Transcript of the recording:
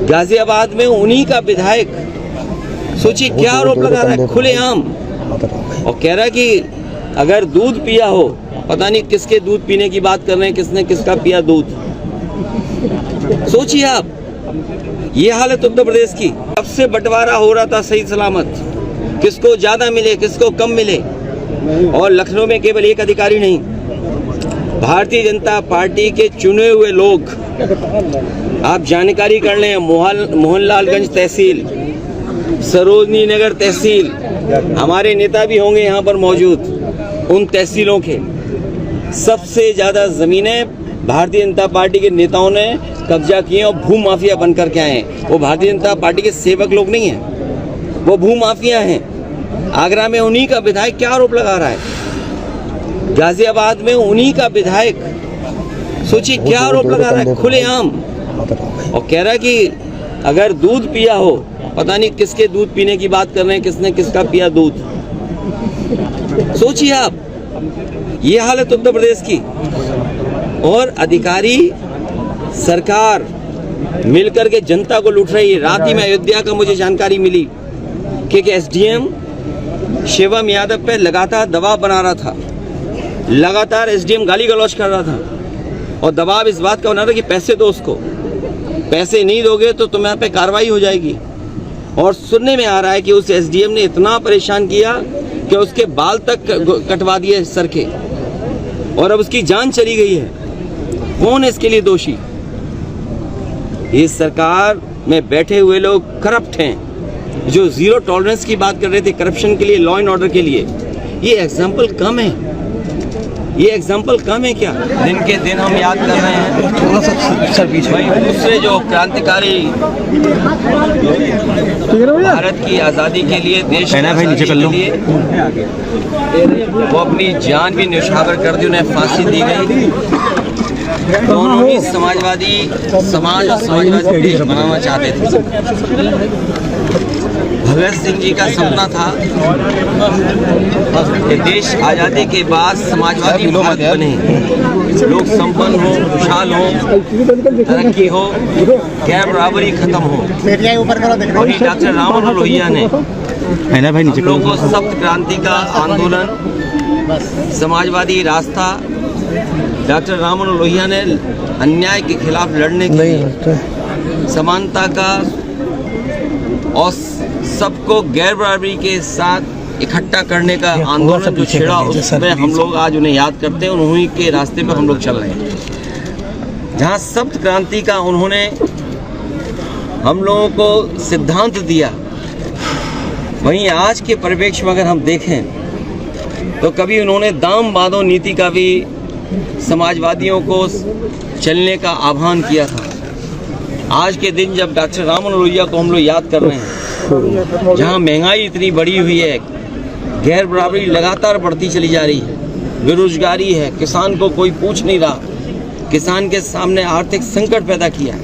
गाजियाबाद में उन्हीं का विधायक, सोचिए क्या आरोप लगा रहा है खुलेआम, और कह रहा है कि अगर दूध पिया हो, पता नहीं किसके दूध पीने की बात कर रहे हैं, किसने किसका पिया दूध। सोचिए आप, ये हालत उत्तर प्रदेश की। कब से बंटवारा हो रहा था सही सलामत, किसको ज्यादा मिले किसको कम मिले, और लखनऊ में केवल एक अधिकारी नहीं, भारतीय जनता पार्टी के चुने हुए लोग, आप जानकारी कर लें, मोहनलालगंज तहसील, सरोजनी नगर तहसील, हमारे नेता भी होंगे यहाँ पर मौजूद, उन तहसीलों के सबसे ज्यादा जमीनें भारतीय जनता पार्टी के नेताओं ने कब्जा किए और भू माफिया बनकर के आए हैं। वो भारतीय जनता पार्टी के सेवक लोग नहीं हैं, वो भू माफिया हैं। आगरा में उन्हीं का विधायक क्या आरोप लगा रहा है, गाजियाबाद में उन्हीं का विधायक, सोचिए क्या आरोप लगा रहा है खुलेआम, और कह रहा है कि अगर दूध पिया हो, पता नहीं किसके दूध पीने की बात कर रहे हैं, किसने किसका पिया दूध। सोचिए आप, ये हालत उत्तर प्रदेश की। और अधिकारी सरकार मिलकर के जनता को लूट रही है। रात ही में अयोध्या का मुझे जानकारी मिली कि एसडीएम शिवम यादव पे लगातार दबाव बना रहा था, लगातार एसडीएम गाली गलौज कर रहा था, और दबाव इस बात का बना रहा था कि पैसे दो उसको, पैसे नहीं दोगे तो तुम्हारे पे कार्रवाई हो जाएगी। और सुनने में आ रहा है कि उस एसडीएम ने इतना परेशान किया कि उसके बाल तक कटवा दिए सर के, और अब उसकी जान चली गई है। कौन है इसके लिए दोषी? इस सरकार में बैठे हुए लोग करप्ट हैं, जो जीरो टॉलरेंस की बात कर रहे थे करप्शन के लिए, लॉ एंड ऑर्डर के लिए। ये एग्जाम्पल कम है, ये एग्जाम्पल कम है क्या? दिन के दिन हम याद कर रहे हैं थोड़ा सा भाई, दूसरे जो क्रांतिकारी भारत की आज़ादी के लिए, देश की आज़ादी के लिए वो अपनी जान भी न्यौछावर कर दी, उन्हें फांसी दी गई। दोनों ही समाजवादी समाज और समाजवादी देश बनाना चाहते थे। भगत सिंह जी का सपना था कि देश आज़ादी के बाद समाजवादी भारत बने, लोग संपन्न हो, खुशहाल हो, तरक्की हो, गैर बराबरी खत्म हो। वही डॉक्टर राममनोहर लोहिया ने हम लोगों को सप्त क्रांति का आंदोलन, समाजवादी रास्ता, डॉक्टर राममनोहर लोहिया ने अन्याय के खिलाफ लड़ने के लिए, समानता का और सबको गैर बराबरी के साथ इकट्ठा करने का आंदोलन जो छेड़ा, उसमें हम लोग आज उन्हें याद करते हैं। उन्हीं के रास्ते पर हम लोग चल रहे हैं, जहाँ सप्त क्रांति का उन्होंने हम लोगों को सिद्धांत दिया। वहीं आज के परिप्रेक्ष्य में अगर हम देखें तो कभी उन्होंने दाम बांधो नीति का भी समाजवादियों को चलने का आह्वान किया था। आज के दिन जब डॉक्टर राममनोहर लोहिया को हम लोग याद कर रहे हैं, जहां महंगाई इतनी बढ़ी हुई है, गैर बराबरी लगातार बढ़ती चली जा रही है, बेरोजगारी है, किसान को कोई पूछ नहीं रहा, किसान के सामने आर्थिक संकट पैदा किया है,